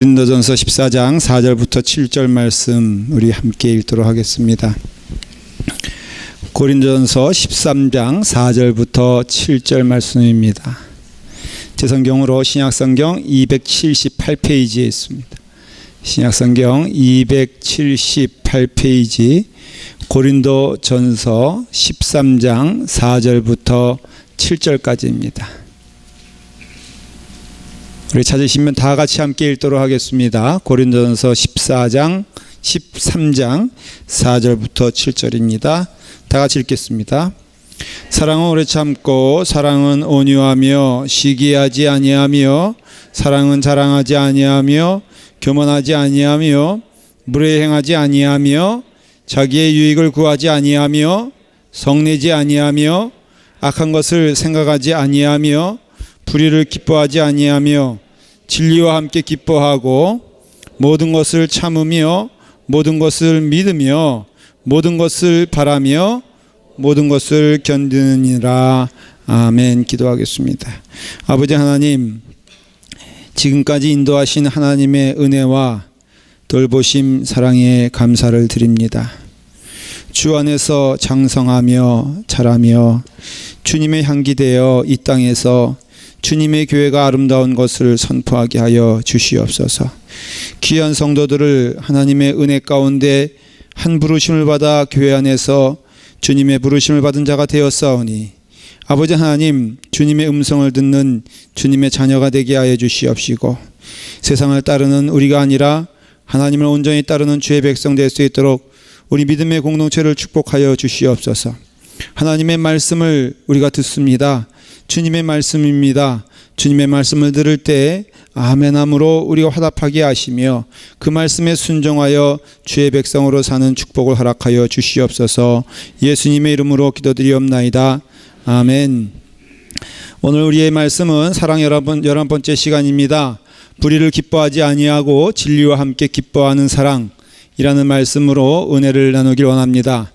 고린도전서 14장 4절부터 7절 말씀 우리 함께 읽도록 하겠습니다. 고린도전서 13장 4절부터 7절 말씀입니다. 제 성경으로 신약성경 278페이지에 있습니다. 신약성경 278페이지 고린도전서 13장 4절부터 7절까지입니다. 우리 찾으시면 다 같이 함께 읽도록 하겠습니다. 고린도전서 13장 4절부터 7절입니다. 다 같이 읽겠습니다. 사랑은 오래 참고 사랑은 온유하며 시기하지 아니하며 사랑은 자랑하지 아니하며 교만하지 아니하며 물에 행하지 아니하며 자기의 유익을 구하지 아니하며 성내지 아니하며 악한 것을 생각하지 아니하며 불의를 기뻐하지 아니하며 진리와 함께 기뻐하고 모든 것을 참으며 모든 것을 믿으며 모든 것을 바라며 모든 것을 견디느니라. 아멘. 기도하겠습니다. 아버지 하나님, 지금까지 인도하신 하나님의 은혜와 돌보심 사랑에 감사를 드립니다. 주 안에서 장성하며 자라며 주님의 향기 되어 이 땅에서 주님의 교회가 아름다운 것을 선포하게 하여 주시옵소서. 귀한 성도들을 하나님의 은혜 가운데 한 부르심을 받아 교회 안에서 주님의 부르심을 받은 자가 되었사오니 아버지 하나님, 주님의 음성을 듣는 주님의 자녀가 되게 하여 주시옵시고 세상을 따르는 우리가 아니라 하나님을 온전히 따르는 주의 백성 될 수 있도록 우리 믿음의 공동체를 축복하여 주시옵소서. 하나님의 말씀을 우리가 듣습니다. 주님의 말씀입니다. 주님의 말씀을 들을 때 아멘함으로 우리가 화답하게 하시며 그 말씀에 순종하여 주의 백성으로 사는 축복을 허락하여 주시옵소서. 예수님의 이름으로 기도드리옵나이다. 아멘. 오늘 우리의 말씀은 사랑 11번째 시간입니다. 불의를 기뻐하지 아니하고 진리와 함께 기뻐하는 사랑이라는 말씀으로 은혜를 나누길 원합니다.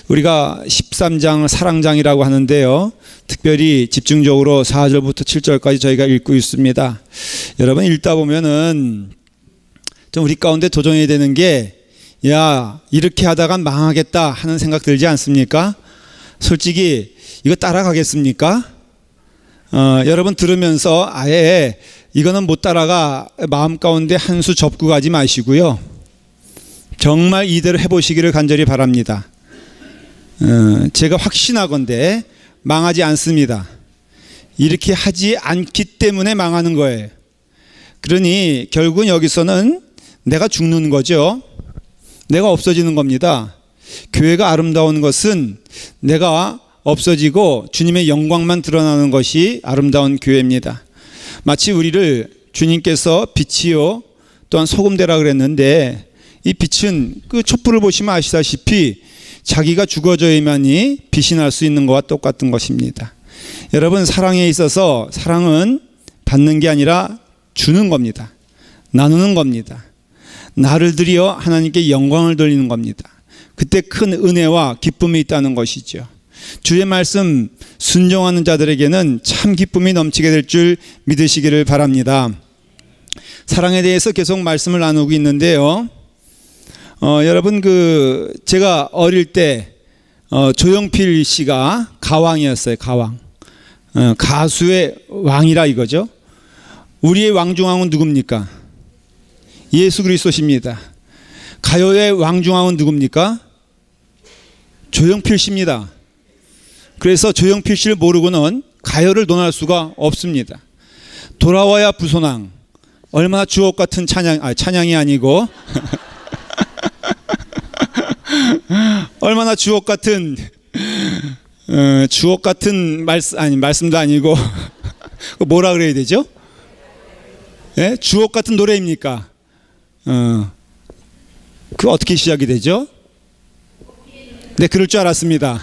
우리가 13장 사랑장이라고 하는데요, 특별히 집중적으로 4절부터 7절까지 저희가 읽고 있습니다. 여러분 읽다 보면은 좀 우리 가운데 도전이 되는 게, 야, 이렇게 하다가 망하겠다 하는 생각 들지 않습니까? 솔직히 이거 따라가겠습니까? 여러분 들으면서 아예 이거는 못 따라가 마음 가운데 한 수 접고 가지 마시고요, 정말 이대로 해보시기를 간절히 바랍니다. 제가 확신하건대 망하지 않습니다. 이렇게 하지 않기 때문에 망하는 거예요. 그러니 결국은 여기서는 내가 죽는 거죠. 내가 없어지는 겁니다. 교회가 아름다운 것은 내가 없어지고 주님의 영광만 드러나는 것이 아름다운 교회입니다. 마치 우리를 주님께서 빛이요 또한 소금되라 그랬는데, 이 빛은 그 촛불을 보시면 아시다시피 자기가 죽어져야만이 빛이 날 수 있는 것과 똑같은 것입니다. 여러분, 사랑에 있어서 사랑은 받는 게 아니라 주는 겁니다. 나누는 겁니다. 나를 들여 하나님께 영광을 돌리는 겁니다. 그때 큰 은혜와 기쁨이 있다는 것이죠. 주의 말씀 순종하는 자들에게는 참 기쁨이 넘치게 될 줄 믿으시기를 바랍니다. 사랑에 대해서 계속 말씀을 나누고 있는데요, 여러분 제가 어릴 때 조용필 씨가 가왕이었어요. 가왕. 가수의 왕이라 이거죠. 우리의 왕중왕은 누굽니까? 예수 그리스도십니다. 가요의 왕중왕은 누굽니까? 조용필 씨입니다. 그래서 조용필 씨를 모르고는 가요를 논할 수가 없습니다. 돌아와야 부소낭, 얼마나 주옥 같은 찬양이 아니고 얼마나 주옥 같은 말씀도 아니고 뭐라 그래야 되죠? 예? 주옥 같은 노래입니까? 그 어떻게 시작이 되죠? 네, 그럴 줄 알았습니다.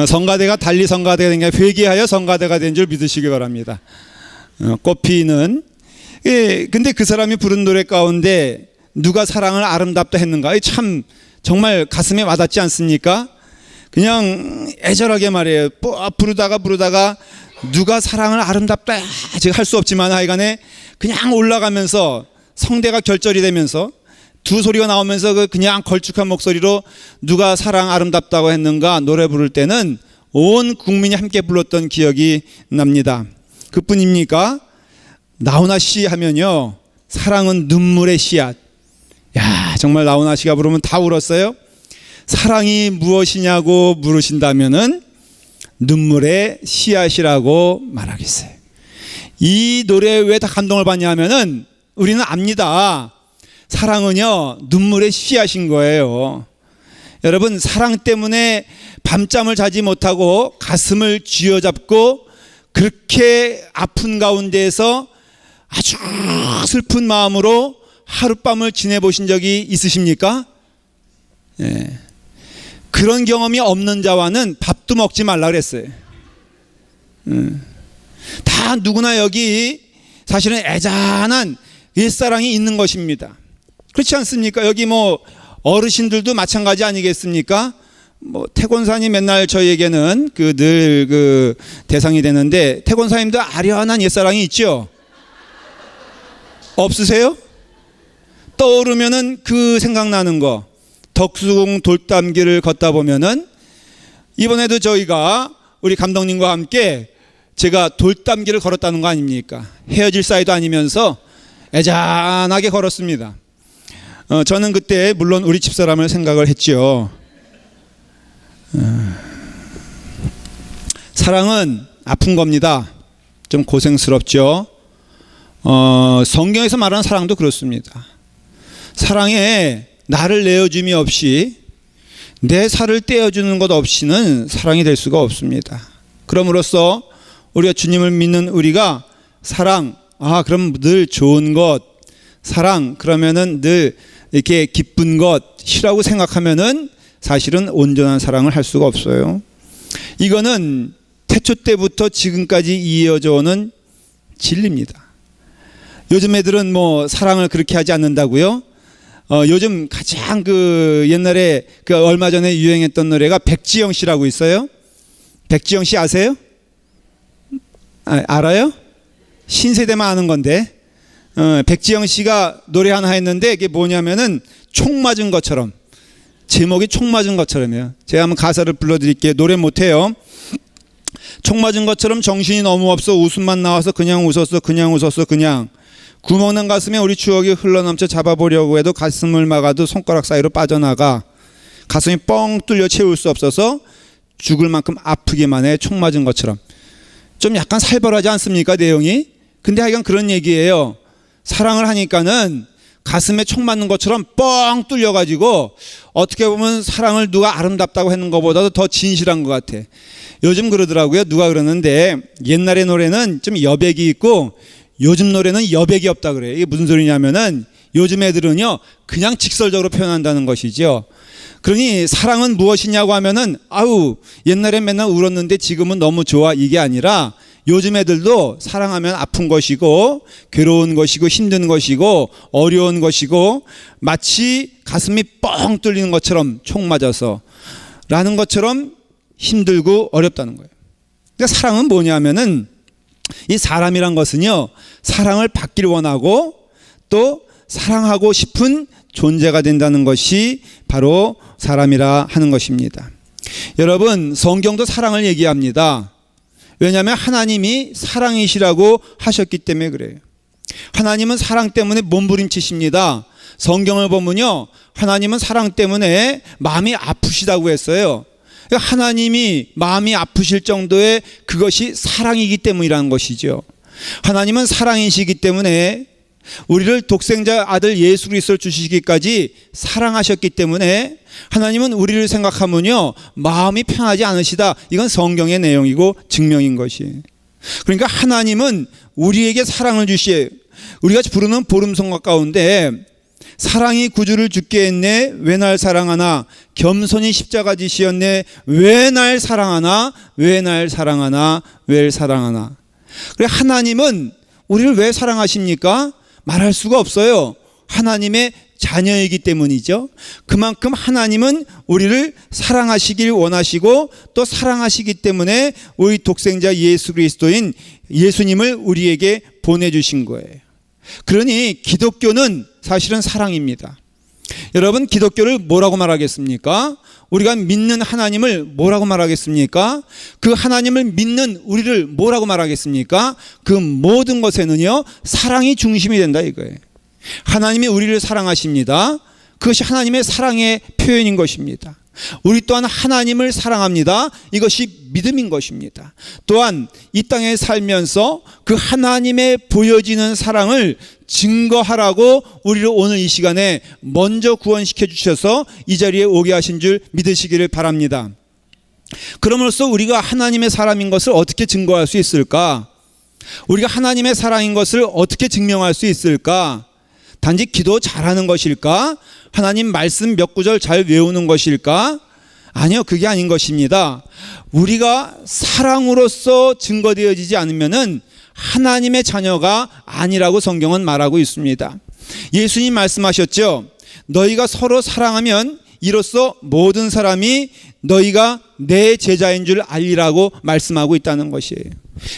성가대가 달리 성가대가 된 게 아니라 회개하여 성가대가 된 줄 믿으시기 바랍니다. 꽃피는, 예, 근데 그 사람이 부른 노래 가운데 누가 사랑을 아름답다 했는가? 참 정말 가슴에 와닿지 않습니까? 그냥 애절하게 말해요. 부르다가 누가 사랑을 아름답다 제가 할 수 없지만 하여간에 그냥 올라가면서 성대가 결절이 되면서 두 소리가 나오면서 그냥 걸쭉한 목소리로 누가 사랑 아름답다고 했는가 노래 부를 때는 온 국민이 함께 불렀던 기억이 납니다. 그뿐입니까? 나훈아 씨 하면요, 사랑은 눈물의 씨앗. 야, 정말 나훈아 씨가 부르면 다 울었어요. 사랑이 무엇이냐고 물으신다면은 눈물의 씨앗이라고 말하겠어요. 이 노래에 왜 다 감동을 받냐 하면은 우리는 압니다. 사랑은요, 눈물의 씨앗인 거예요. 여러분, 사랑 때문에 밤잠을 자지 못하고 가슴을 쥐어잡고 그렇게 아픈 가운데에서 아주 슬픈 마음으로 하룻밤을 지내보신 적이 있으십니까? 예. 그런 경험이 없는 자와는 밥도 먹지 말라 그랬어요. 다 누구나 여기 사실은 애잔한 옛사랑이 있는 것입니다. 그렇지 않습니까? 여기 뭐 어르신들도 마찬가지 아니겠습니까? 뭐 태권사님 맨날 저희에게는 늘 그 대상이 되는데, 태권사님도 아련한 옛사랑이 있죠? 없으세요? 떠오르면은 그 생각나는 거, 덕수궁 돌담길을 걷다 보면은, 이번에도 저희가 우리 감독님과 함께 제가 돌담길을 걸었다는 거 아닙니까? 헤어질 사이도 아니면서 애잔하게 걸었습니다. 저는 그때 물론 우리 집사람을 생각을 했죠. 사랑은 아픈 겁니다. 좀 고생스럽죠. 성경에서 말하는 사랑도 그렇습니다. 사랑에 나를 내어줌이 없이, 내 살을 떼어주는 것 없이는 사랑이 될 수가 없습니다. 그럼으로써 우리가 주님을 믿는 우리가 사랑, 그럼 늘 좋은 것, 사랑 그러면은 늘 이렇게 기쁜 것이라고 생각하면은 사실은 온전한 사랑을 할 수가 없어요. 이거는 태초 때부터 지금까지 이어져 오는 진리입니다. 요즘 애들은 뭐 사랑을 그렇게 하지 않는다고요? 요즘 가장 옛날에 얼마 전에 유행했던 노래가 백지영 씨라고 있어요. 백지영 씨 아세요? 알아요? 신세대만 아는 건데, 백지영 씨가 노래 하나 했는데 이게 뭐냐면은 총 맞은 것처럼, 제목이 총 맞은 것처럼이에요. 제가 한번 가사를 불러드릴게요. 노래 못해요. 총 맞은 것처럼 정신이 너무 없어, 웃음만 나와서 그냥 웃었어, 그냥 웃었어, 그냥. 구멍난 가슴에 우리 추억이 흘러넘쳐 잡아보려고 해도 가슴을 막아도 손가락 사이로 빠져나가. 가슴이 뻥 뚫려 채울 수 없어서 죽을 만큼 아프기만 해, 총 맞은 것처럼. 좀 약간 살벌하지 않습니까, 내용이? 근데 하여간 그런 얘기예요. 사랑을 하니까는 가슴에 총 맞는 것처럼 뻥 뚫려가지고 어떻게 보면 사랑을 누가 아름답다고 했는 것보다도 더 진실한 것 같아. 요즘 그러더라고요. 누가 그러는데 옛날의 노래는 좀 여백이 있고 요즘 노래는 여백이 없다 그래요. 이게 무슨 소리냐면은 요즘 애들은요 그냥 직설적으로 표현한다는 것이죠. 그러니 사랑은 무엇이냐고 하면은 옛날엔 맨날 울었는데 지금은 너무 좋아, 이게 아니라 요즘 애들도 사랑하면 아픈 것이고 괴로운 것이고 힘든 것이고 어려운 것이고 마치 가슴이 뻥 뚫리는 것처럼 총 맞아서 라는 것처럼 힘들고 어렵다는 거예요. 그러니까 사랑은 뭐냐면은 이 사람이란 것은요 사랑을 받기를 원하고 또 사랑하고 싶은 존재가 된다는 것이 바로 사람이라 하는 것입니다. 여러분, 성경도 사랑을 얘기합니다. 왜냐하면 하나님이 사랑이시라고 하셨기 때문에 그래요. 하나님은 사랑 때문에 몸부림치십니다. 성경을 보면요 하나님은 사랑 때문에 마음이 아프시다고 했어요. 그러니까 하나님이 마음이 아프실 정도의 그것이 사랑이기 때문이라는 것이죠. 하나님은 사랑이시기 때문에 우리를 독생자 아들 예수 그리스도를 주시기까지 사랑하셨기 때문에 하나님은 우리를 생각하면요 마음이 편하지 않으시다. 이건 성경의 내용이고 증명인 것이에요. 그러니까 하나님은 우리에게 사랑을 주시에요. 우리가 부르는 보름성가 가운데 사랑이 구주를 죽게 했네 왜 날 사랑하나, 겸손히 십자가 지시었네 왜 날 사랑하나, 왜 날 사랑하나, 왜 사랑하나. 그래, 하나님은 우리를 왜 사랑하십니까? 말할 수가 없어요. 하나님의 자녀이기 때문이죠. 그만큼 하나님은 우리를 사랑하시길 원하시고 또 사랑하시기 때문에 우리 독생자 예수 그리스도인 예수님을 우리에게 보내주신 거예요. 그러니 기독교는 사실은 사랑입니다. 여러분, 기독교를 뭐라고 말하겠습니까? 우리가 믿는 하나님을 뭐라고 말하겠습니까? 그 하나님을 믿는 우리를 뭐라고 말하겠습니까? 그 모든 것에는요, 사랑이 중심이 된다 이거예요. 하나님이 우리를 사랑하십니다. 그것이 하나님의 사랑의 표현인 것입니다. 우리 또한 하나님을 사랑합니다. 이것이 믿음인 것입니다. 또한 이 땅에 살면서 그 하나님의 보여지는 사랑을 증거하라고 우리를 오늘 이 시간에 먼저 구원시켜 주셔서 이 자리에 오게 하신 줄 믿으시기를 바랍니다. 그럼으로써 우리가 하나님의 사람인 것을 어떻게 증거할 수 있을까? 우리가 하나님의 사랑인 것을 어떻게 증명할 수 있을까? 단지 기도 잘하는 것일까? 하나님 말씀 몇 구절 잘 외우는 것일까? 아니요, 그게 아닌 것입니다. 우리가 사랑으로서 증거되어지지 않으면은 하나님의 자녀가 아니라고 성경은 말하고 있습니다. 예수님 말씀하셨죠. 너희가 서로 사랑하면 이로써 모든 사람이 너희가 내 제자인 줄 알리라고 말씀하고 있다는 것이에요.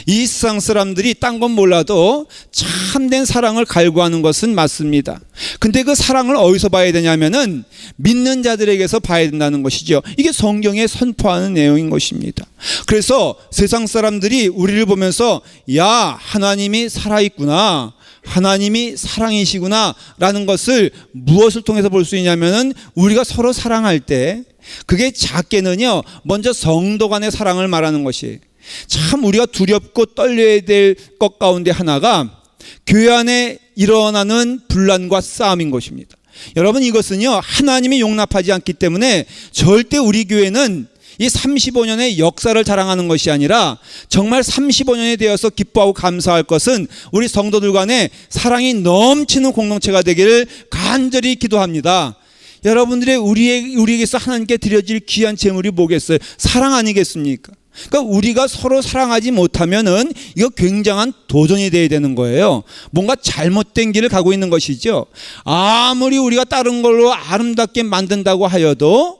이 세상 사람들이 딴 건 몰라도 참된 사랑을 갈구하는 것은 맞습니다. 근데 그 사랑을 어디서 봐야 되냐면은 믿는 자들에게서 봐야 된다는 것이죠. 이게 성경에 선포하는 내용인 것입니다. 그래서 세상 사람들이 우리를 보면서 야, 하나님이 살아있구나, 하나님이 사랑이시구나 라는 것을 무엇을 통해서 볼 수 있냐면은 우리가 서로 사랑할 때, 그게 작게는요 먼저 성도 간의 사랑을 말하는 것이에요. 참 우리가 두렵고 떨려야 될 것 가운데 하나가 교회 안에 일어나는 분란과 싸움인 것입니다. 여러분, 이것은요 하나님이 용납하지 않기 때문에 절대 우리 교회는 이 35년의 역사를 자랑하는 것이 아니라 정말 35년이 되어서 기뻐하고 감사할 것은 우리 성도들 간에 사랑이 넘치는 공동체가 되기를 간절히 기도합니다. 여러분들의 우리에게서 하나님께 드려질 귀한 제물이 뭐겠어요? 사랑 아니겠습니까? 그러니까 우리가 서로 사랑하지 못하면은 이거 굉장한 도전이 돼야 되는 거예요. 뭔가 잘못된 길을 가고 있는 것이죠. 아무리 우리가 다른 걸로 아름답게 만든다고 하여도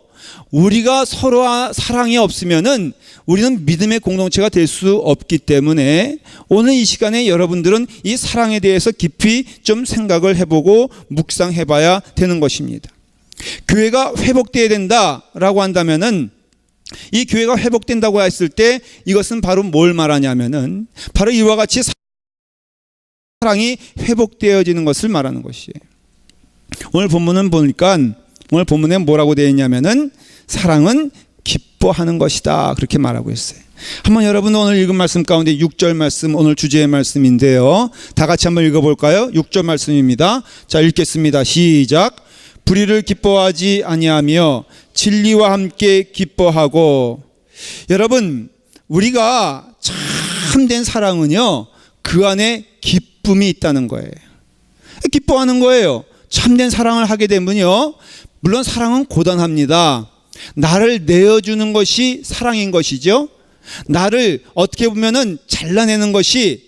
우리가 서로 사랑이 없으면은 우리는 믿음의 공동체가 될 수 없기 때문에 오늘 이 시간에 여러분들은 이 사랑에 대해서 깊이 좀 생각을 해보고 묵상해봐야 되는 것입니다. 교회가 회복되어야 된다라고 한다면은, 이 교회가 회복된다고 했을 때 이것은 바로 뭘 말하냐면은 바로 이와 같이 사랑이 회복되어지는 것을 말하는 것이에요. 오늘 본문은 보니까 오늘 본문에 뭐라고 되어 있냐면은 사랑은 기뻐하는 것이다, 그렇게 말하고 있어요. 한번 여러분 오늘 읽은 말씀 가운데 6절 말씀, 오늘 주제의 말씀인데요, 다 같이 한번 읽어볼까요? 6절 말씀입니다. 자, 읽겠습니다. 시작. 불의를 기뻐하지 아니하며 진리와 함께 기뻐하고. 여러분, 우리가 참된 사랑은요 그 안에 기쁨이 있다는 거예요. 기뻐하는 거예요. 참된 사랑을 하게 되면요, 물론 사랑은 고단합니다. 나를 내어주는 것이 사랑인 것이죠. 나를 어떻게 보면은 잘라내는 것이,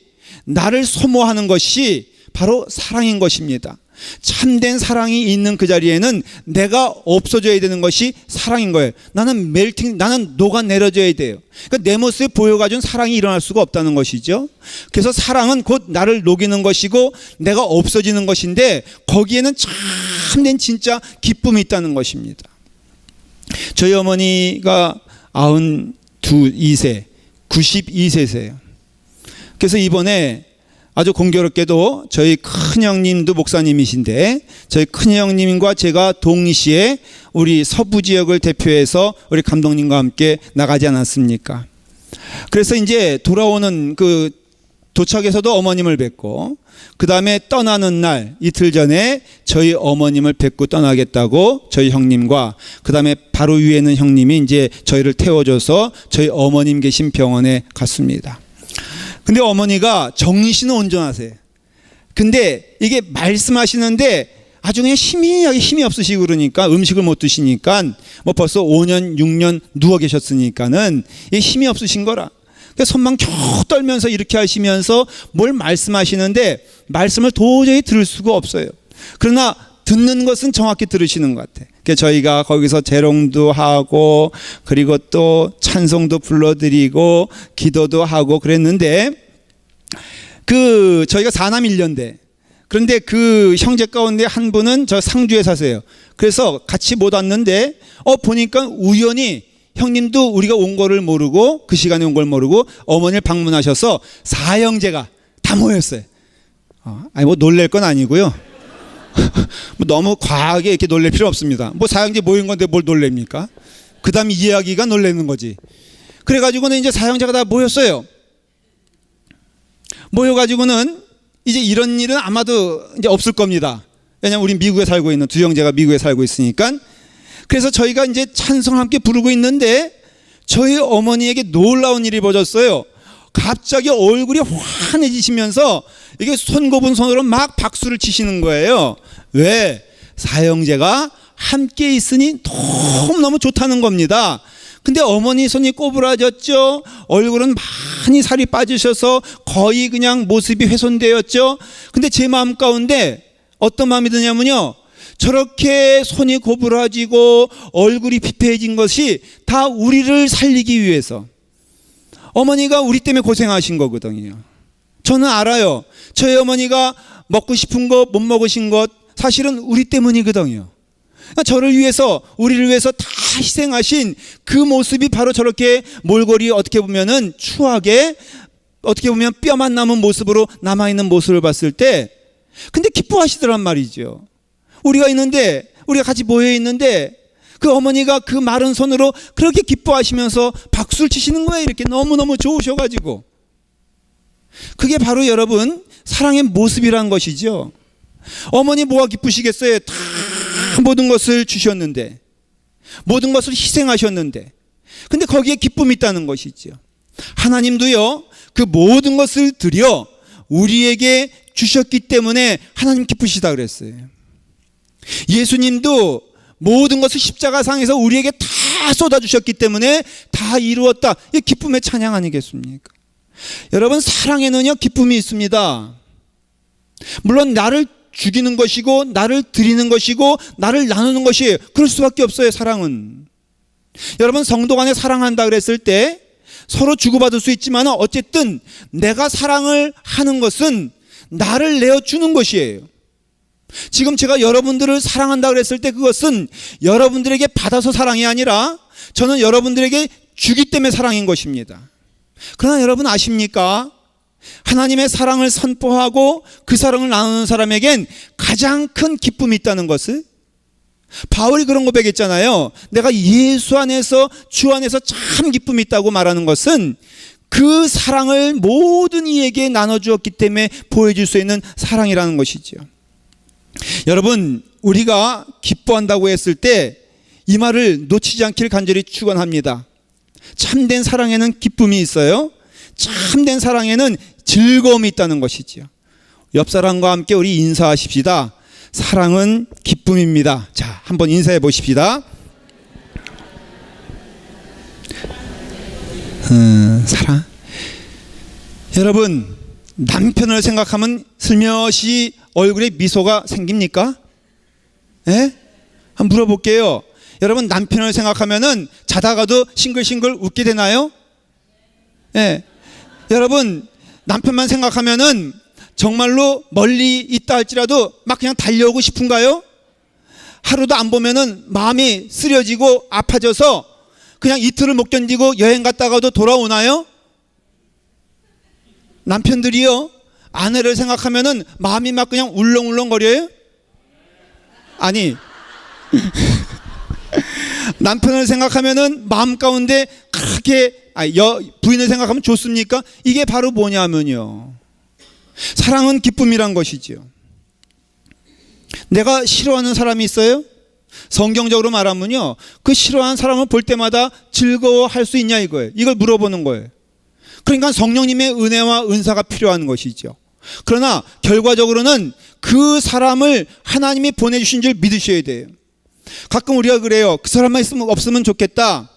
나를 소모하는 것이 바로 사랑인 것입니다. 참된 사랑이 있는 그 자리에는 내가 없어져야 되는 것이 사랑인 거예요. 나는 나는 녹아내려져야 돼요. 그러니까 내 모습에 보여가지고 사랑이 일어날 수가 없다는 것이죠. 그래서 사랑은 곧 나를 녹이는 것이고 내가 없어지는 것인데, 거기에는 참된 진짜 기쁨이 있다는 것입니다. 저희 어머니가 92세, 92세세요. 그래서 이번에 아주 공교롭게도 저희 큰형님도 목사님이신데, 저희 큰형님과 제가 동시에 우리 서부 지역을 대표해서 우리 감독님과 함께 나가지 않았습니까? 그래서 이제 돌아오는 그 도착에서도 어머님을 뵙고, 그 다음에 떠나는 날 이틀 전에 저희 어머님을 뵙고 떠나겠다고 저희 형님과, 그 다음에 바로 위에 있는 형님이 이제 저희를 태워줘서 저희 어머님 계신 병원에 갔습니다. 근데 어머니가 정신은 온전하세요. 근데 이게 말씀하시는데 아주 그냥 힘이 없으시고, 그러니까 음식을 못 드시니까 뭐 벌써 5년 6년 누워 계셨으니까는 힘이 없으신 거라. 손만 겨우 떨면서 이렇게 하시면서 뭘 말씀하시는데 말씀을 도저히 들을 수가 없어요. 그러나 듣는 것은 정확히 들으시는 것 같아요. 그래서 저희가 거기서 재롱도 하고 그리고 또 찬송도 불러드리고 기도도 하고 그랬는데, 그 저희가 4남 1녀인데 그런데 그 형제 가운데 한 분은 저 상주에 사세요. 그래서 같이 못 왔는데 보니까 우연히 형님도 우리가 온 거를 모르고 그 시간에 온 걸 모르고 어머니를 방문하셔서 사형제가 다 모였어요. 아니 뭐 놀랄 건 아니고요. 뭐 너무 과하게 이렇게 놀랄 필요 없습니다. 뭐 사형제 모인 건데 뭘 놀랍니까? 그 다음 이야기가 놀라는 거지. 그래가지고는 이제 사형제가 다 모였어요. 모여가지고는 이제 이런 일은 아마도 이제 없을 겁니다. 왜냐하면 우리 미국에 살고 있는 두 형제가 미국에 살고 있으니까. 그래서 저희가 이제 찬송을 함께 부르고 있는데 저희 어머니에게 놀라운 일이 벌어졌어요. 갑자기 얼굴이 환해지시면서 이게 손꼽은 손으로 막 박수를 치시는 거예요. 왜? 사형제가 함께 있으니 너무너무 좋다는 겁니다. 근데 어머니 손이 꼬부라졌죠. 얼굴은 많이 살이 빠지셔서 거의 그냥 모습이 훼손되었죠. 근데 제 마음 가운데 어떤 마음이 드냐면요, 저렇게 손이 고부라지고 얼굴이 피폐해진 것이 다 우리를 살리기 위해서, 어머니가 우리 때문에 고생하신 거거든요. 저는 알아요. 저희 어머니가 먹고 싶은 것 못 먹으신 것 사실은 우리 때문이거든요. 저를 위해서, 우리를 위해서 다 희생하신 그 모습이 바로 저렇게 몰골이 어떻게 보면은 추하게, 어떻게 보면 뼈만 남은 모습으로 남아있는 모습을 봤을 때, 근데 기뻐하시더란 말이죠. 우리가 있는데, 우리가 같이 모여 있는데 그 어머니가 그 마른 손으로 그렇게 기뻐하시면서 박수를 치시는 거예요. 이렇게 너무너무 좋으셔가지고. 그게 바로 여러분 사랑의 모습이란 것이죠. 어머니 뭐가 기쁘시겠어요? 다 모든 것을 주셨는데, 모든 것을 희생하셨는데, 근데 거기에 기쁨이 있다는 것이죠. 하나님도요, 그 모든 것을 드려 우리에게 주셨기 때문에 하나님 기쁘시다 그랬어요. 예수님도 모든 것을 십자가상에서 우리에게 다 쏟아주셨기 때문에 다 이루었다. 이게 기쁨의 찬양 아니겠습니까? 여러분, 사랑에는요 기쁨이 있습니다. 물론 나를 죽이는 것이고 나를 드리는 것이고 나를 나누는 것이에요. 그럴 수밖에 없어요. 사랑은. 여러분, 성도 간에 사랑한다 그랬을 때 서로 주고받을 수 있지만 어쨌든 내가 사랑을 하는 것은 나를 내어주는 것이에요. 지금 제가 여러분들을 사랑한다 그랬을 때 그것은 여러분들에게 받아서 사랑이 아니라 저는 여러분들에게 주기 때문에 사랑인 것입니다. 그러나 여러분 아십니까? 하나님의 사랑을 선포하고 그 사랑을 나누는 사람에겐 가장 큰 기쁨이 있다는 것을, 바울이 그런 고백했잖아요. 내가 예수 안에서, 주 안에서 참 기쁨이 있다고 말하는 것은 그 사랑을 모든 이에게 나눠주었기 때문에 보여줄 수 있는 사랑이라는 것이죠. 여러분, 우리가 기뻐한다고 했을 때 이 말을 놓치지 않기를 간절히 축원합니다. 참된 사랑에는 기쁨이 있어요. 참된 사랑에는 즐거움이 있다는 것이죠. 옆 사람과 함께 우리 인사하십시다. 사랑은 기쁨입니다. 자, 한번 인사해 보십시다. 사랑. 여러분, 남편을 생각하면 슬며시 얼굴에 미소가 생깁니까? 예? 한번 물어볼게요. 여러분, 남편을 생각하면은 자다가도 싱글싱글 웃게 되나요? 예. 여러분, 남편만 생각하면은 정말로 멀리 있다 할지라도 막 그냥 달려오고 싶은가요? 하루도 안 보면은 마음이 쓰려지고 아파져서 그냥 이틀을 못 견디고 여행 갔다가도 돌아오나요? 남편들이요, 아내를 생각하면은 마음이 막 그냥 울렁울렁거려요? 아니 남편을 생각하면은 마음 가운데 그렇게 부인을 생각하면 좋습니까? 이게 바로 뭐냐면요, 사랑은 기쁨이란 것이죠. 내가 싫어하는 사람이 있어요? 성경적으로 말하면요, 그 싫어하는 사람을 볼 때마다 즐거워할 수 있냐 이거예요. 이걸 물어보는 거예요. 그러니까 성령님의 은혜와 은사가 필요한 것이죠. 그러나 결과적으로는 그 사람을 하나님이 보내주신 줄 믿으셔야 돼요. 가끔 우리가 그래요. 그 사람만 있으면 없으면 좋겠다.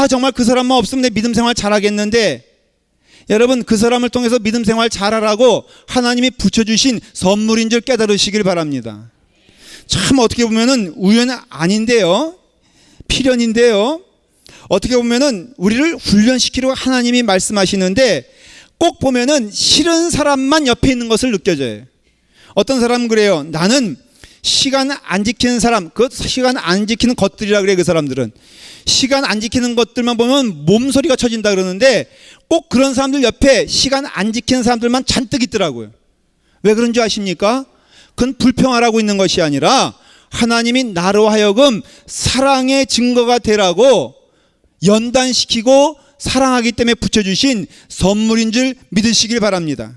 정말 그 사람만 없으면 내 믿음 생활 잘하겠는데, 여러분, 그 사람을 통해서 믿음 생활 잘하라고 하나님이 붙여주신 선물인 줄 깨달으시길 바랍니다. 참 어떻게 보면은 우연은 아닌데요, 필연인데요, 어떻게 보면은 우리를 훈련시키려고 하나님이 말씀하시는데 꼭 보면은 싫은 사람만 옆에 있는 것을 느껴져요. 어떤 사람은 그래요. 나는 시간 안 지키는 사람, 그 시간 안 지키는 것들이라 그래. 그 사람들은 시간 안 지키는 것들만 보면 몸소리가 쳐진다 그러는데 꼭 그런 사람들 옆에 시간 안 지키는 사람들만 잔뜩 있더라고요. 왜 그런 줄 아십니까? 그건 불평하라고 있는 것이 아니라 하나님이 나로 하여금 사랑의 증거가 되라고 연단시키고 사랑하기 때문에 붙여주신 선물인 줄 믿으시길 바랍니다.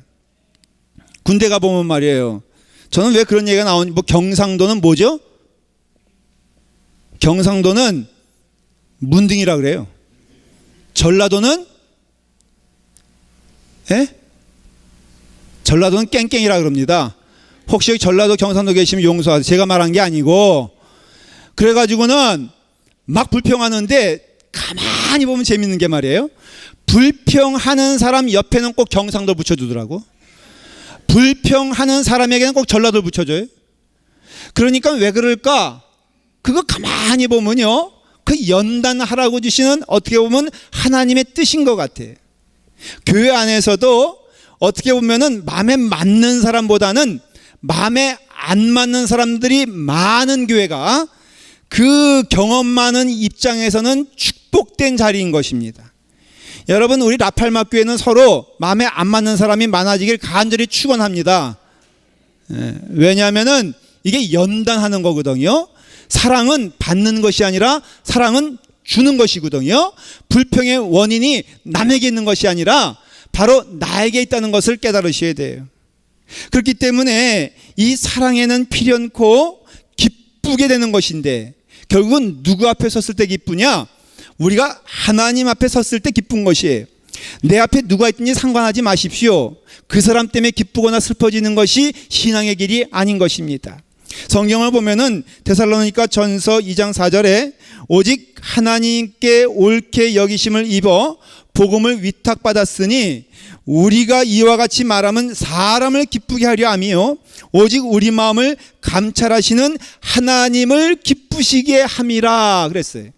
군대 가보면 말이에요. 저는 왜 그런 얘기가 나오는지, 경상도는 뭐죠? 경상도는 문둥이라 그래요. 전라도는 전라도는 깽깽이라 그럽니다. 혹시 전라도 경상도 계시면 용서하세요. 제가 말한 게 아니고. 그래가지고는 막 불평하는데 가만히 보면 재밌는 게 말이에요. 불평하는 사람 옆에는 꼭 경상도 붙여주더라고. 불평하는 사람에게는 꼭 전라도를 붙여줘요. 그러니까 왜 그럴까? 그거 가만히 보면요, 그 연단하라고 주시는 어떻게 보면 하나님의 뜻인 것 같아요. 교회 안에서도 어떻게 보면은 마음에 맞는 사람보다는 마음에 안 맞는 사람들이 많은 교회가 그 경험 많은 입장에서는 축복된 자리인 것입니다. 여러분, 우리 라팔마 교회는 서로 마음에 안 맞는 사람이 많아지길 간절히 축원합니다. 왜냐하면은 이게 연단하는 거거든요. 사랑은 받는 것이 아니라 사랑은 주는 것이거든요. 불평의 원인이 남에게 있는 것이 아니라 바로 나에게 있다는 것을 깨달으셔야 돼요. 그렇기 때문에 이 사랑에는 필연코 기쁘게 되는 것인데, 결국은 누구 앞에 섰을 때 기쁘냐? 우리가 하나님 앞에 섰을 때 기쁜 것이에요. 내 앞에 누가 있든지 상관하지 마십시오. 그 사람 때문에 기쁘거나 슬퍼지는 것이 신앙의 길이 아닌 것입니다. 성경을 보면은 데살로니가 전서 2장 4절에 오직 하나님께 옳게 여기심을 입어 복음을 위탁받았으니 우리가 이와 같이 말하면 사람을 기쁘게 하려 함이요 오직 우리 마음을 감찰하시는 하나님을 기쁘시게 함이라 그랬어요.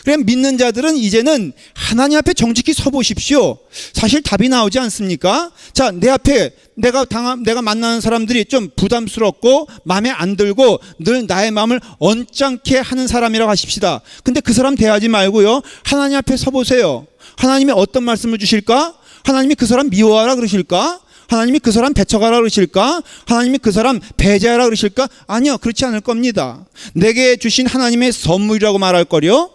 그래, 믿는 자들은 이제는 하나님 앞에 정직히 서 보십시오. 사실 답이 나오지 않습니까? 자, 내 앞에 내가 만나는 사람들이 좀 부담스럽고 마음에 안 들고 늘 나의 마음을 언짢게 하는 사람이라고 하십시다. 근데 그 사람 대하지 말고요, 하나님 앞에 서 보세요. 하나님이 어떤 말씀을 주실까? 하나님이 그 사람 미워하라 그러실까? 하나님이 그 사람 배척하라 그러실까? 하나님이 그 사람 배제하라 그러실까? 아니요, 그렇지 않을 겁니다. 내게 주신 하나님의 선물이라고 말할 거요,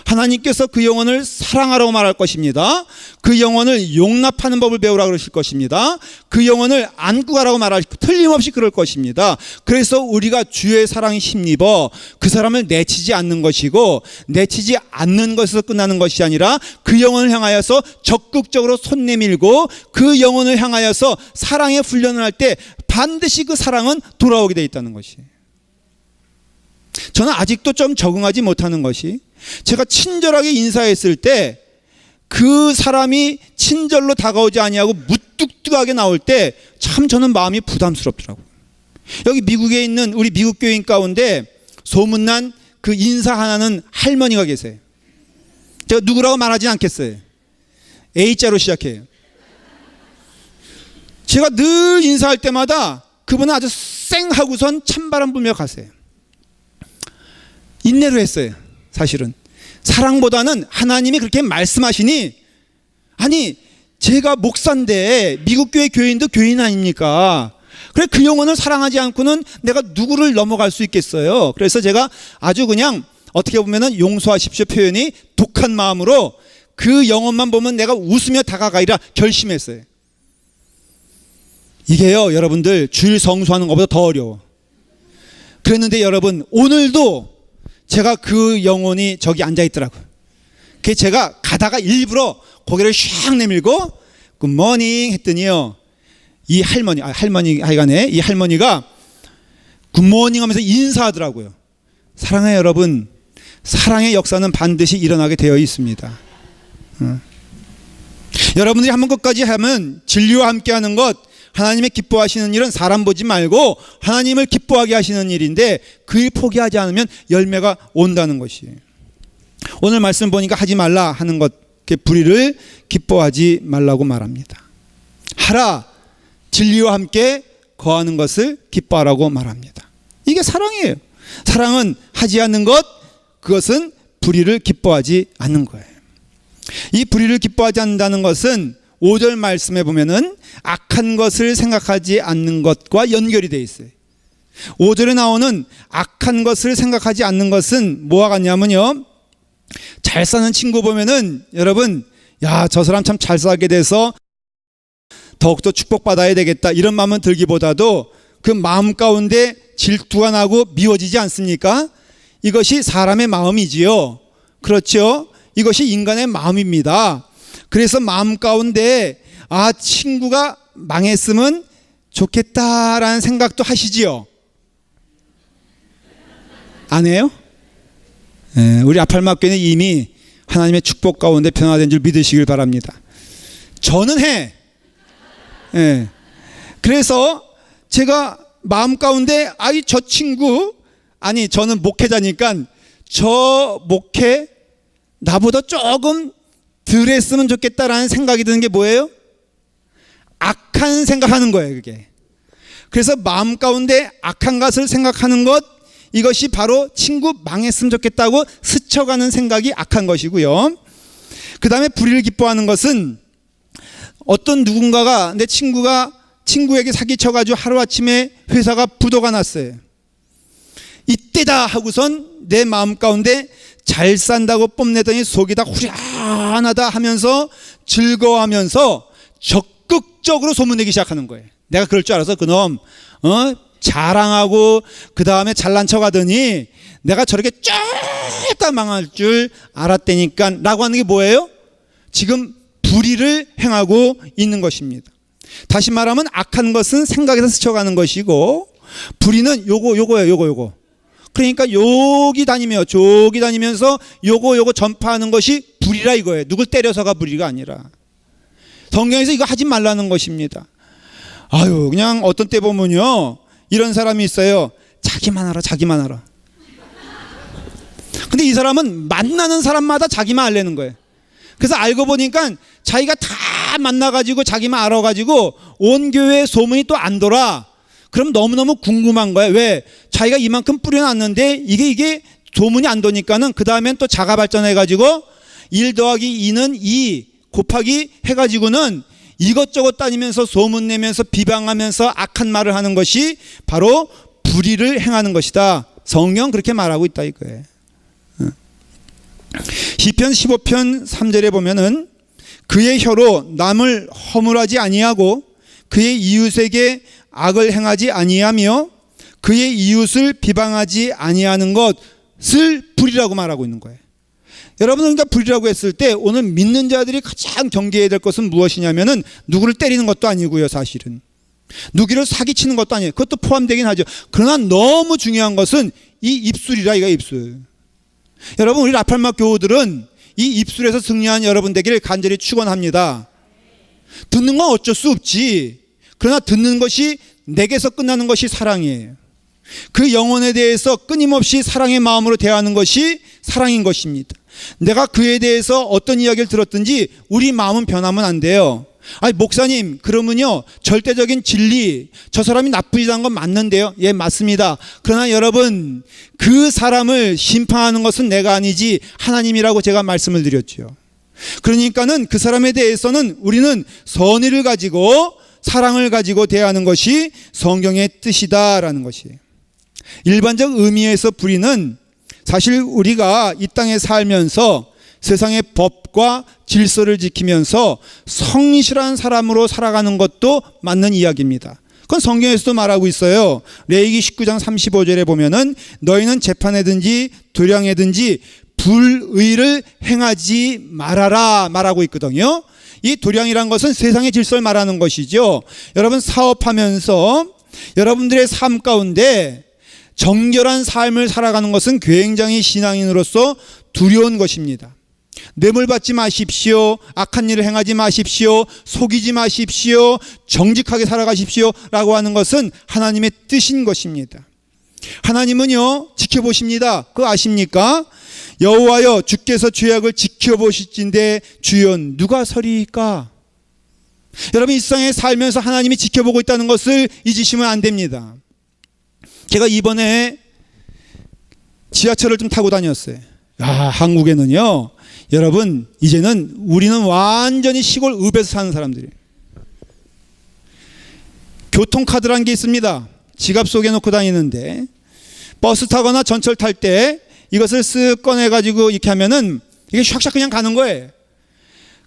하나님께서 그 영혼을 사랑하라고 말할 것입니다. 그 영혼을 용납하는 법을 배우라 그러실 것입니다. 그 영혼을 안고 가라고 말할, 틀림없이 그럴 것입니다. 그래서 우리가 주의 사랑에 힘입어 그 사람을 내치지 않는 것이고, 내치지 않는 것에서 끝나는 것이 아니라 그 영혼을 향하여서 적극적으로 손 내밀고 그 영혼을 향하여서 사랑의 훈련을 할 때 반드시 그 사랑은 돌아오게 되어 있다는 것이에요. 저는 아직도 좀 적응하지 못하는 것이, 제가 친절하게 인사했을 때 그 사람이 친절로 다가오지 아니하고 무뚝뚝하게 나올 때 참 저는 마음이 부담스럽더라고요. 여기 미국에 있는 우리 미국 교인 가운데 소문난 그 인사 하나는 할머니가 계세요. 제가 누구라고 말하지 않겠어요. A자로 시작해요. 제가 늘 인사할 때마다 그분은 아주 쌩 하고선 찬바람 불며 가세요. 인내로 했어요. 사실은 사랑보다는 하나님이 그렇게 말씀하시니, 아니 제가 목사인데 미국 교회 교인도 교인 아닙니까? 그래, 그 영혼을 사랑하지 않고는 내가 누구를 넘어갈 수 있겠어요? 그래서 제가 아주 그냥 어떻게 보면은 용서하십시오 표현이 독한 마음으로 그 영혼만 보면 내가 웃으며 다가가리라 결심했어요. 이게요, 여러분들 주일 성수하는 것보다 더 어려워. 그랬는데 여러분, 오늘도 제가 그 영혼이 저기 앉아 있더라고요. 그래서 제가 가다가 일부러 고개를 샥 내밀고 굿모닝 했더니요, 이 할머니 하여간에 이 할머니가 굿모닝 하면서 인사하더라고요. 사랑해요 여러분, 사랑의 역사는 반드시 일어나게 되어 있습니다. 여러분들이 한번 끝까지 하면 진리와 함께하는 것, 하나님의 기뻐하시는 일은 사람 보지 말고 하나님을 기뻐하게 하시는 일인데, 그 일 포기하지 않으면 열매가 온다는 것이에요. 오늘 말씀 보니까 하지 말라 하는 것, 불의를 기뻐하지 말라고 말합니다. 하라, 진리와 함께 거하는 것을 기뻐하라고 말합니다. 이게 사랑이에요. 사랑은 하지 않는 것, 그것은 불의를 기뻐하지 않는 거예요. 이 불의를 기뻐하지 않는다는 것은 5절 말씀에 보면은 악한 것을 생각하지 않는 것과 연결이 되어 있어요. 5절에 나오는 악한 것을 생각하지 않는 것은 뭐와 같냐면요, 잘 사는 친구 보면은 여러분, 야, 저 사람 참 잘 살게 돼서 더욱더 축복받아야 되겠다, 이런 마음은 들기보다도 그 마음 가운데 질투가 나고 미워지지 않습니까? 이것이 사람의 마음이지요. 그렇죠? 이것이 인간의 마음입니다. 그래서 마음 가운데 친구가 망했으면 좋겠다라는 생각도 하시지요? 안 해요? 우리 아팔마교회는 이미 하나님의 축복 가운데 변화된 줄 믿으시길 바랍니다. 저는 해. 그래서 제가 마음 가운데 저 친구, 저는 목회자니까 저 목회 나보다 조금 덜 했으면 좋겠다라는 생각이 드는 게 뭐예요? 악한 생각하는 거예요, 그게. 그래서 마음 가운데 악한 것을 생각하는 것, 이것이 바로 친구 망했으면 좋겠다고 스쳐가는 생각이 악한 것이고요. 그 다음에 불의를 기뻐하는 것은 어떤 누군가가, 내 친구가 친구에게 사기쳐가지고 하루아침에 회사가 부도가 났어요. 이때다 하고선 내 마음 가운데 잘 산다고 뽐내더니 속이 다 후련하다 하면서 즐거워하면서 적극적으로 소문내기 시작하는 거예요. 내가 그럴 줄 알아서 그놈 자랑하고 그 다음에 잘난 척하더니 내가 저렇게 쫙 망할 줄 알았다니까 라고 하는 게 뭐예요? 지금 불의를 행하고 있는 것입니다. 다시 말하면 악한 것은 생각에서 스쳐가는 것이고, 불의는 요거예요. 그러니까 여기 다니며 저기 다니면서 요거 전파하는 것이 불의라 이거예요. 누굴 때려서가 불의가 아니라. 성경에서 이거 하지 말라는 것입니다. 그냥 어떤 때 보면요, 이런 사람이 있어요. 자기만 알아. 근데 이 사람은 만나는 사람마다 자기만 알려는 거예요. 그래서 알고 보니까 자기가 다 만나가지고 자기만 알아가지고 온 교회에 소문이 또 안 돌아. 그럼 너무너무 궁금한 거예요. 왜? 자기가 이만큼 뿌려놨는데 이게 소문이 안 도니까는 그 다음엔 또 자가 발전해가지고 1 더하기 2는 2 곱하기 해가지고는 이것저것 다니면서 소문내면서 비방하면서 악한 말을 하는 것이 바로 불의를 행하는 것이다. 성경 그렇게 말하고 있다 이거예요. 시편 15편 3절에 보면은 그의 혀로 남을 허물하지 아니하고 그의 이웃에게 악을 행하지 아니하며 그의 이웃을 비방하지 아니하는 것을 불의라고 말하고 있는 거예요. 여러분, 그러니까 불의라고 했을 때 오늘 믿는 자들이 가장 경계해야 될 것은 무엇이냐면은 누구를 때리는 것도 아니고요, 사실은. 누구를 사기치는 것도 아니에요. 그것도 포함되긴 하죠. 그러나 너무 중요한 것은 이 입술이라, 이거 입술. 여러분, 우리 라팔마 교우들은 이 입술에서 승리한 여러분 되기를 간절히 축원합니다. 듣는 건 어쩔 수 없지. 그러나 듣는 것이 내게서 끝나는 것이 사랑이에요. 그 영혼에 대해서 끊임없이 사랑의 마음으로 대하는 것이 사랑인 것입니다. 내가 그에 대해서 어떤 이야기를 들었든지 우리 마음은 변하면 안 돼요. 목사님, 그러면요, 절대적인 진리, 저 사람이 나쁘지 않은 건 맞는데요. 예, 맞습니다. 그러나 여러분, 그 사람을 심판하는 것은 내가 아니지 하나님이라고 제가 말씀을 드렸죠. 그러니까는 그 사람에 대해서는 우리는 선의를 가지고 사랑을 가지고 대하는 것이 성경의 뜻이다라는 것이에요. 일반적 의미에서 불의는 사실 우리가 이 땅에 살면서 세상의 법과 질서를 지키면서 성실한 사람으로 살아가는 것도 맞는 이야기입니다. 그건 성경에서도 말하고 있어요. 레위기 19장 35절에 보면은 너희는 재판에든지 도량에든지 불의를 행하지 말아라 말하고 있거든요. 이 도량이란 것은 세상의 질서를 말하는 것이죠. 여러분, 사업하면서 여러분들의 삶 가운데 정결한 삶을 살아가는 것은 굉장히 신앙인으로서 두려운 것입니다. 뇌물 받지 마십시오. 악한 일을 행하지 마십시오. 속이지 마십시오. 정직하게 살아가십시오 라고 하는 것은 하나님의 뜻인 것입니다. 하나님은요, 지켜보십니다. 그거 아십니까? 여호와여, 주께서 죄악을 지켜보실진데 주연 누가 서리이까? 여러분, 이 세상에 살면서 하나님이 지켜보고 있다는 것을 잊으시면 안 됩니다. 제가 이번에 지하철을 좀 타고 다녔어요. 한국에는요, 여러분, 이제는 우리는 완전히 시골 읍에서 사는 사람들이에요. 교통카드라는 게 있습니다. 지갑 속에 넣고 다니는데, 버스 타거나 전철 탈 때 이것을 쓱 꺼내가지고 이렇게 하면은 이게 샥샥 그냥 가는 거예요.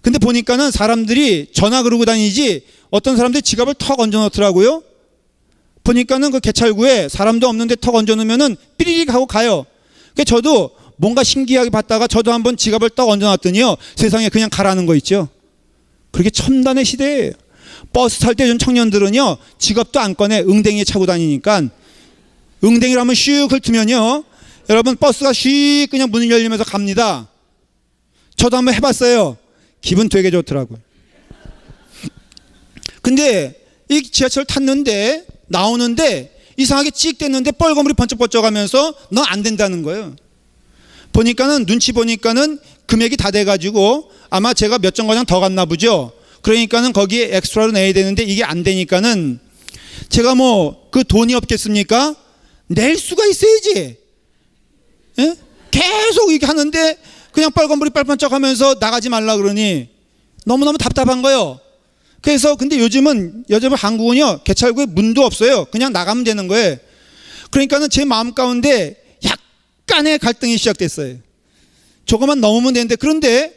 근데 보니까는 사람들이 전화 그러고 다니지, 어떤 사람들이 지갑을 턱 얹어 놓더라고요. 보니까는 그 개찰구에 사람도 없는데 턱 얹어 놓으면은 삐리릭 하고 가요. 그러니까 저도 뭔가 신기하게 봤다가 저도 한번 지갑을 딱 얹어 놨더니요, 세상에 그냥 가라는 거 있죠. 그렇게 첨단의 시대예요. 버스 탈 때 좀 청년들은요, 지갑도 안 꺼내 응댕이에 차고 다니니까, 응댕이를 한번 슉 훑으면요, 여러분, 버스가 슉 그냥 문을 열리면서 갑니다. 저도 한번 해봤어요. 기분 되게 좋더라고요. 근데 이 지하철 탔는데 나오는데 이상하게 찍 됐는데 뻘건물이 번쩍번쩍 하면서 너 안 된다는 거예요. 보니까는, 눈치 보니까는 금액이 다 돼가지고 아마 제가 몇 정거장 더 갔나 보죠. 그러니까는 거기에 엑스트라로 내야 되는데 이게 안 되니까는 제가 뭐 그 돈이 없겠습니까? 낼 수가 있어야지. 예? 계속 이렇게 하는데 그냥 빨간불이 빨판쩍 하면서 나가지 말라 그러니 너무너무 답답한 거예요. 그래서 근데 요즘은 한국은요, 개찰구에 문도 없어요. 그냥 나가면 되는 거예요. 그러니까는 제 마음 가운데 약간의 갈등이 시작됐어요. 저거만 넘으면 되는데, 그런데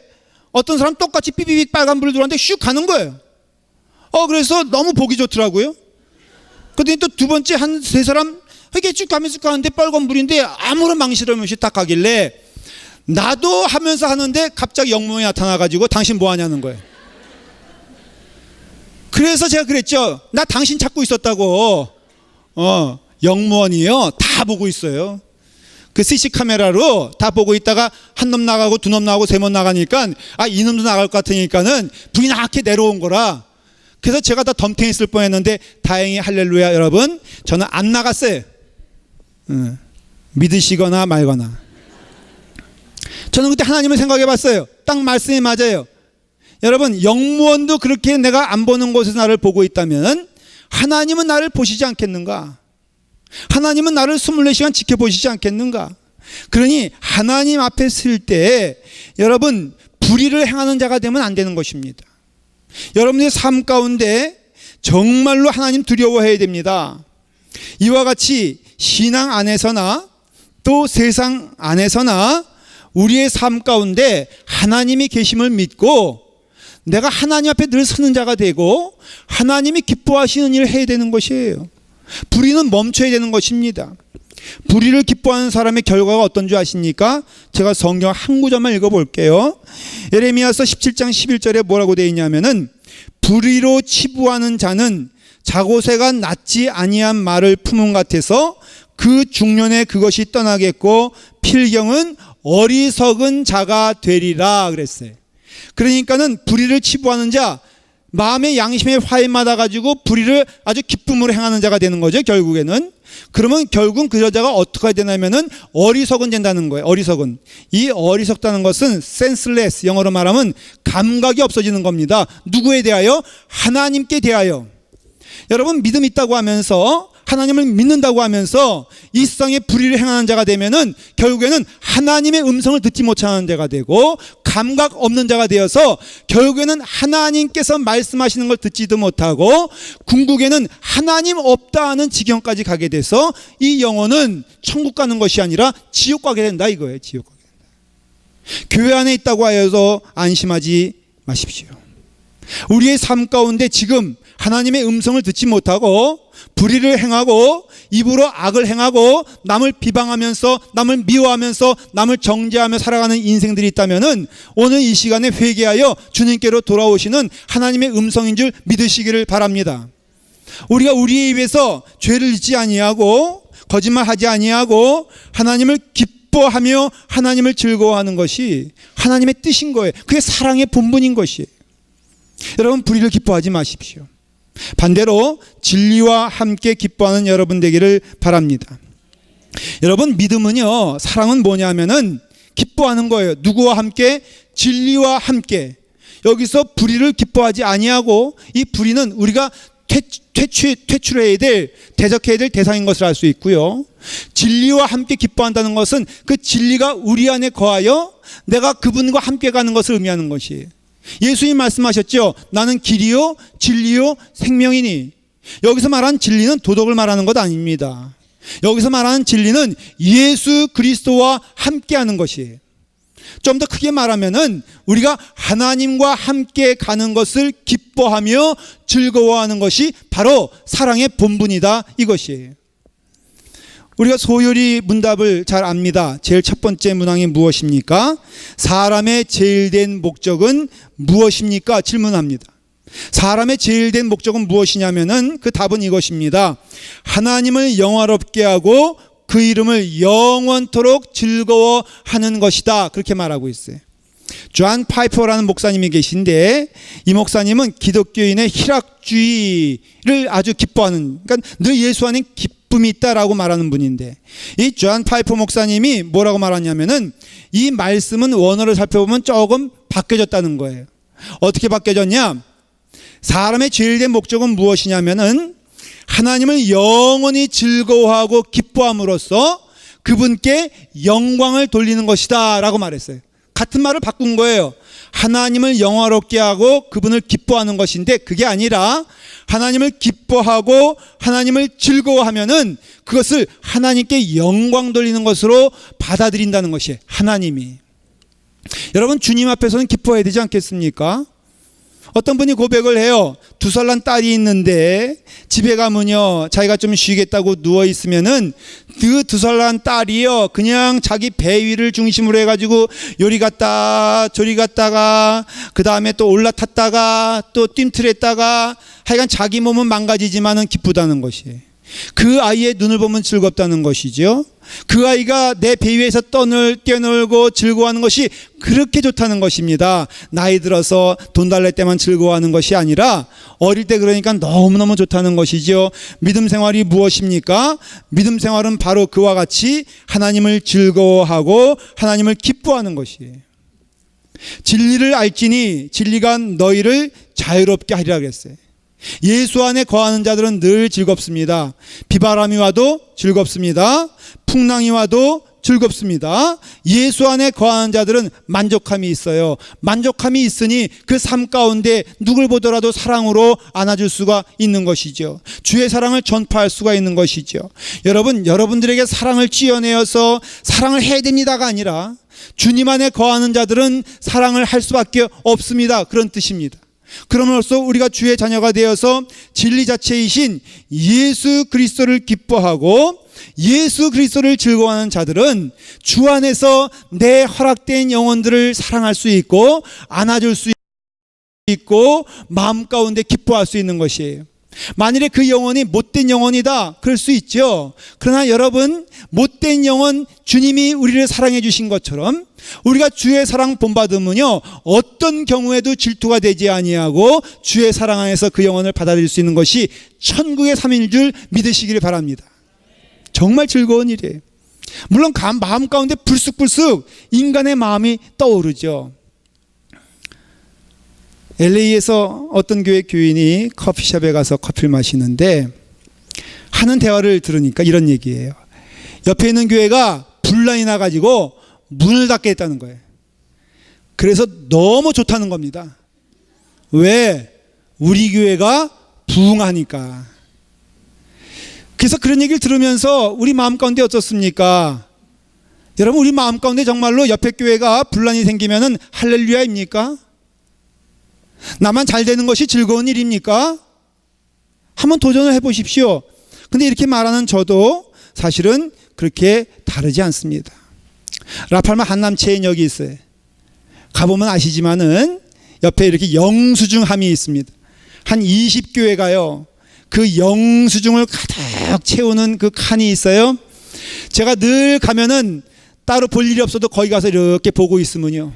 어떤 사람 똑같이 삐삐빅 빨간불이 들어왔는데 슉 가는 거예요. 그래서 너무 보기 좋더라고요. 그랬더니 또 두 번째 한 세 사람 이렇게 쭉 가면서 가는데 빨간불인데 아무런 망설임 없이 딱 가길래 나도 하면서 하는데 갑자기 영무원이 나타나가지고 당신 뭐 하냐는 거예요. 그래서 제가 그랬죠. 나 당신 찾고 있었다고. 영무원이요, 다 보고 있어요. 그 CC 카메라로 다 보고 있다가 한 놈 나가고 두 놈 나가고 세 놈 나가니까 이놈도 나갈 것 같으니까는 불이 나게 내려온 거라. 그래서 제가 다 덤탱했을 뻔했는데 다행히 할렐루야 여러분, 저는 안 나갔어요. 믿으시거나 말거나. 저는 그때 하나님을 생각해 봤어요. 딱 말씀이 맞아요. 여러분, 영무원도 그렇게 내가 안 보는 곳에서 나를 보고 있다면 하나님은 나를 보시지 않겠는가? 하나님은 나를 24시간 지켜보시지 않겠는가? 그러니 하나님 앞에 설 때 여러분, 불의를 행하는 자가 되면 안 되는 것입니다. 여러분의 삶 가운데 정말로 하나님 두려워해야 됩니다. 이와 같이 신앙 안에서나 또 세상 안에서나 우리의 삶 가운데 하나님이 계심을 믿고 내가 하나님 앞에 늘 서는 자가 되고 하나님이 기뻐하시는 일을 해야 되는 것이에요. 불의는 멈춰야 되는 것입니다. 불의를 기뻐하는 사람의 결과가 어떤 줄 아십니까? 제가 성경 한 구절만 읽어볼게요. 예레미야서 17장 11절에 뭐라고 되어 있냐면은, 불의로 치부하는 자는 자고새가 낫지 아니한 말을 품은 같아서 그 중년에 그것이 떠나겠고 필경은 어리석은 자가 되리라 그랬어요. 그러니까는 불의를 치부하는 자, 마음의 양심에 화해마다 가지고 불의를 아주 기쁨으로 행하는 자가 되는 거죠, 결국에는. 그러면 결국 그 여자가 어떻게 해야 되냐면은 어리석은 된다는 거예요. 어리석은. 이 어리석다는 것은 senseless, 영어로 말하면 감각이 없어지는 겁니다. 누구에 대하여? 하나님께 대하여. 여러분, 믿음 있다고 하면서 하나님을 믿는다고 하면서 이 세상에 불의를 행하는 자가 되면은 결국에는 하나님의 음성을 듣지 못하는 자가 되고 감각 없는 자가 되어서 결국에는 하나님께서 말씀하시는 걸 듣지도 못하고 궁극에는 하나님 없다 하는 지경까지 가게 돼서 이 영혼은 천국 가는 것이 아니라 지옥 가게 된다 이거예요. 지옥 가게 된다. 교회 안에 있다고 하여서 안심하지 마십시오. 우리의 삶 가운데 지금 하나님의 음성을 듣지 못하고 불의를 행하고 입으로 악을 행하고 남을 비방하면서 남을 미워하면서 남을 정죄하며 살아가는 인생들이 있다면은 오늘 이 시간에 회개하여 주님께로 돌아오시는 하나님의 음성인 줄 믿으시기를 바랍니다. 우리가 우리의 입에서 죄를 짓지 아니하고 거짓말하지 아니하고 하나님을 기뻐하며 하나님을 즐거워하는 것이 하나님의 뜻인 거예요. 그게 사랑의 본분인 것이에요. 여러분, 불의를 기뻐하지 마십시오. 반대로 진리와 함께 기뻐하는 여러분 되기를 바랍니다. 여러분, 믿음은요, 사랑은 뭐냐면은 기뻐하는 거예요. 누구와 함께? 진리와 함께. 여기서 불의를 기뻐하지 아니하고 이 불의는 우리가 퇴출해야 될, 대적해야 될 대상인 것을 알 수 있고요. 진리와 함께 기뻐한다는 것은 그 진리가 우리 안에 거하여 내가 그분과 함께 가는 것을 의미하는 것이에요. 예수님 말씀하셨죠. 나는 길이요 진리요 생명이니. 여기서 말하는 진리는 도덕을 말하는 것 아닙니다. 여기서 말하는 진리는 예수 그리스도와 함께하는 것이에요. 좀 더 크게 말하면은 우리가 하나님과 함께 가는 것을 기뻐하며 즐거워하는 것이 바로 사랑의 본분이다, 이것이에요. 우리가 소요리 문답을 잘 압니다. 제일 첫 번째 문항이 무엇입니까? 사람의 제일 된 목적은 무엇입니까? 질문합니다. 사람의 제일 된 목적은 무엇이냐면은 그 답은 이것입니다. 하나님을 영화롭게 하고 그 이름을 영원토록 즐거워하는 것이다, 그렇게 말하고 있어요. 존 파이퍼라는 목사님이 계신데 이 목사님은 기독교인의 희락주의를 아주 기뻐하는, 그러니까 늘 예수 안에 기쁨이 있다라고 말하는 분인데, 이 존 파이퍼 목사님이 뭐라고 말하냐면은 이 말씀은 원어를 살펴보면 조금 바뀌어졌다는 거예요. 어떻게 바뀌어졌냐? 사람의 제일 된 목적은 무엇이냐면은 하나님을 영원히 즐거워하고 기뻐함으로써 그분께 영광을 돌리는 것이다 라고 말했어요. 같은 말을 바꾼 거예요. 하나님을 영화롭게 하고 그분을 기뻐하는 것인데, 그게 아니라 하나님을 기뻐하고 하나님을 즐거워하면은 그것을 하나님께 영광 돌리는 것으로 받아들인다는 것이에요. 하나님이. 여러분, 주님 앞에서는 기뻐해야 되지 않겠습니까? 어떤 분이 고백을 해요. 2살 난 딸이 있는데 집에 가면요, 자기가 좀 쉬겠다고 누워있으면은 그 2살 난 딸이요, 그냥 자기 배 위를 중심으로 해가지고 요리 갔다 저리 갔다가 그 다음에 또 올라탔다가 또 뜀틀했다가 하여간 자기 몸은 망가지지만은 기쁘다는 것이에요. 그 아이의 눈을 보면 즐겁다는 것이죠. 그 아이가 내 배 위에서 뛰어놀고 즐거워하는 것이 그렇게 좋다는 것입니다. 나이 들어서 돈 달랠 때만 즐거워하는 것이 아니라 어릴 때 그러니까 너무너무 좋다는 것이죠. 믿음 생활이 무엇입니까? 믿음 생활은 바로 그와 같이 하나님을 즐거워하고 하나님을 기뻐하는 것이에요. 진리를 알지니 진리가 너희를 자유롭게 하리라 그랬어요. 예수 안에 거하는 자들은 늘 즐겁습니다. 비바람이 와도 즐겁습니다. 풍랑이 와도 즐겁습니다. 예수 안에 거하는 자들은 만족함이 있어요. 만족함이 있으니 그 삶 가운데 누굴 보더라도 사랑으로 안아줄 수가 있는 것이죠. 주의 사랑을 전파할 수가 있는 것이죠. 여러분, 여러분들에게 사랑을 찌어내어서 사랑을 해야 됩니다가 아니라 주님 안에 거하는 자들은 사랑을 할 수밖에 없습니다, 그런 뜻입니다. 그럼으로써 우리가 주의 자녀가 되어서 진리 자체이신 예수 그리스도를 기뻐하고 예수 그리스도를 즐거워하는 자들은 주 안에서 내 허락된 영혼들을 사랑할 수 있고 안아줄 수 있고 마음 가운데 기뻐할 수 있는 것이에요. 만일에 그 영혼이 못된 영혼이다, 그럴 수 있죠. 그러나 여러분, 못된 영혼, 주님이 우리를 사랑해 주신 것처럼 우리가 주의 사랑 본받으면요, 어떤 경우에도 질투가 되지 아니하고 주의 사랑 안에서 그 영혼을 받아들일 수 있는 것이 천국의 삶인 줄 믿으시기를 바랍니다. 정말 즐거운 일이에요. 물론 마음 가운데 불쑥불쑥 인간의 마음이 떠오르죠. LA에서 어떤 교회 교인이 커피숍에 가서 커피를 마시는데 하는 대화를 들으니까 이런 얘기예요. 옆에 있는 교회가 분란이 나가지고 문을 닫게 했다는 거예요. 그래서 너무 좋다는 겁니다. 왜? 우리 교회가 부흥하니까. 그래서 그런 얘기를 들으면서 우리 마음 가운데 어떻습니까? 여러분, 우리 마음 가운데 정말로 옆에 교회가 분란이 생기면은 할렐루야입니까? 나만 잘 되는 것이 즐거운 일입니까? 한번 도전을 해보십시오. 근데 이렇게 말하는 저도 사실은 그렇게 다르지 않습니다. 라팔마 한남체인역이 있어요. 가보면 아시지만은 옆에 이렇게 영수증함이 있습니다. 한 20교회가요, 그 영수증을 가득 채우는 그 칸이 있어요. 제가 늘 가면은 따로 볼 일이 없어도 거기 가서 이렇게 보고 있으면요,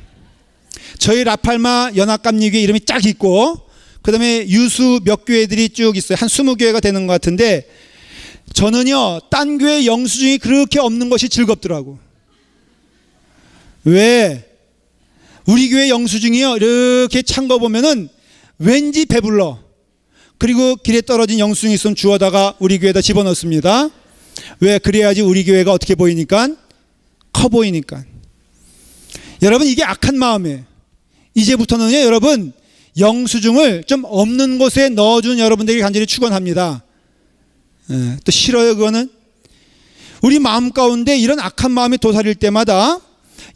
저희 라팔마 연합감리교회 이름이 쫙 있고 그 다음에 유수 몇 교회들이 쭉 있어요. 한 20교회가 되는 것 같은데 저는요, 딴 교회 영수증이 그렇게 없는 것이 즐겁더라고. 왜? 우리 교회 영수증이요, 이렇게 찬 거 보면은 왠지 배불러. 그리고 길에 떨어진 영수증이 있으면 주워다가 우리 교회에다 집어넣습니다. 왜? 그래야지 우리 교회가 어떻게 보이니까? 커 보이니까. 여러분, 이게 악한 마음이에요. 이제부터는요, 여러분, 영수증을 좀 없는 곳에 넣어주는 여러분들에게 간절히 축원합니다. 또 싫어요, 그거는? 우리 마음 가운데 이런 악한 마음이 도사릴 때마다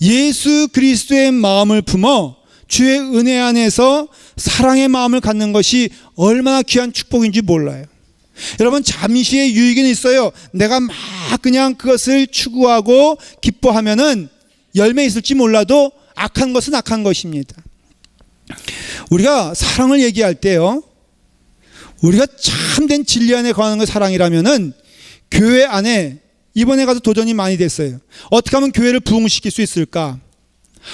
예수 그리스도의 마음을 품어 주의 은혜 안에서 사랑의 마음을 갖는 것이 얼마나 귀한 축복인지 몰라요. 여러분, 잠시의 유익은 있어요. 내가 막 그냥 그것을 추구하고 기뻐하면은 열매 있을지 몰라도 악한 것은 악한 것입니다. 우리가 사랑을 얘기할 때요, 우리가 참된 진리 안에 거하는 것 사랑이라면은 교회 안에 이번에 가서 도전이 많이 됐어요. 어떻게 하면 교회를 부흥시킬 수 있을까?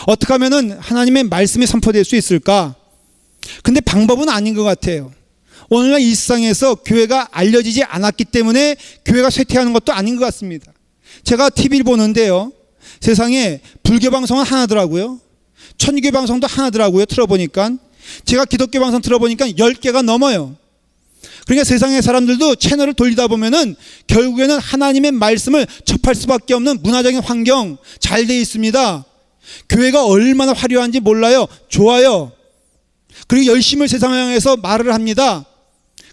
어떻게 하면은 하나님의 말씀이 선포될 수 있을까? 근데 방법은 아닌 것 같아요. 오늘날 일상에서 교회가 알려지지 않았기 때문에 교회가 쇠퇴하는 것도 아닌 것 같습니다. 제가 TV를 보는데요, 세상에 불교 방송은 하나더라고요. 천주교 방송도 하나더라고요. 틀어보니까. 제가 기독교 방송 틀어보니까 10개가 넘어요. 그러니까 세상의 사람들도 채널을 돌리다 보면은 결국에는 하나님의 말씀을 접할 수밖에 없는 문화적인 환경 잘 돼 있습니다. 교회가 얼마나 화려한지 몰라요. 좋아요. 그리고 열심히 세상을 향해서 말을 합니다.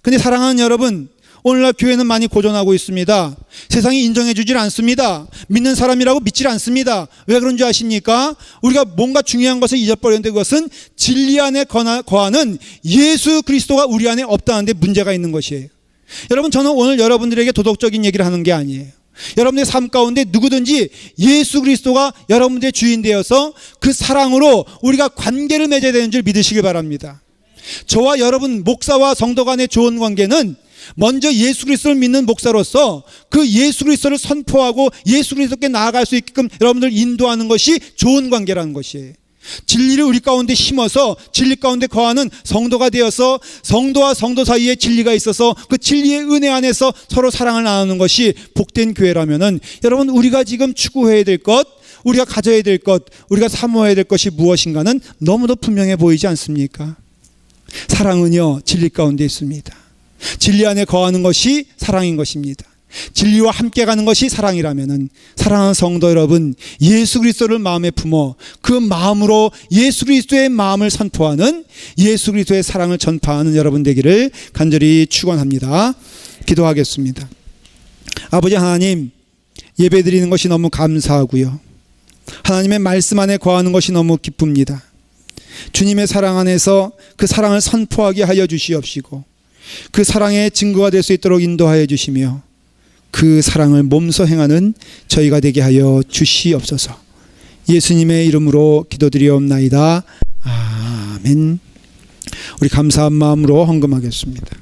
근데 사랑하는 여러분, 오늘날 교회는 많이 고전하고 있습니다. 세상이 인정해 주질 않습니다. 믿는 사람이라고 믿질 않습니다. 왜 그런 줄 아십니까? 우리가 뭔가 중요한 것을 잊어버렸는데 그것은 진리 안에 거하는 예수 그리스도가 우리 안에 없다는 데 문제가 있는 것이에요. 여러분, 저는 오늘 여러분들에게 도덕적인 얘기를 하는 게 아니에요. 여러분의 삶 가운데 누구든지 예수 그리스도가 여러분들의 주인 되어서 그 사랑으로 우리가 관계를 맺어야 되는 줄 믿으시길 바랍니다. 저와 여러분 목사와 성도 간의 좋은 관계는 먼저 예수 그리스도를 믿는 목사로서 그 예수 그리스도를 선포하고 예수 그리스도께 나아갈 수 있게끔 여러분들 인도하는 것이 좋은 관계라는 것이에요. 진리를 우리 가운데 심어서 진리 가운데 거하는 성도가 되어서 성도와 성도 사이에 진리가 있어서 그 진리의 은혜 안에서 서로 사랑을 나누는 것이 복된 교회라면은, 여러분, 우리가 지금 추구해야 될 것, 우리가 가져야 될 것, 우리가 사모해야 될 것이 무엇인가는 너무도 분명해 보이지 않습니까? 사랑은요, 진리 가운데 있습니다. 진리 안에 거하는 것이 사랑인 것입니다. 진리와 함께 가는 것이 사랑이라면은, 사랑하는 성도 여러분, 예수 그리스도를 마음에 품어 그 마음으로 예수 그리스도의 마음을 선포하는, 예수 그리스도의 사랑을 전파하는 여러분 되기를 간절히 축원합니다. 기도하겠습니다. 아버지 하나님, 예배드리는 것이 너무 감사하고요, 하나님의 말씀 안에 거하는 것이 너무 기쁩니다. 주님의 사랑 안에서 그 사랑을 선포하게 하여 주시옵시고 그 사랑의 증거가 될 수 있도록 인도하여 주시며 그 사랑을 몸소 행하는 저희가 되게 하여 주시옵소서. 예수님의 이름으로 기도드리옵나이다. 아멘. 우리 감사한 마음으로 헌금하겠습니다.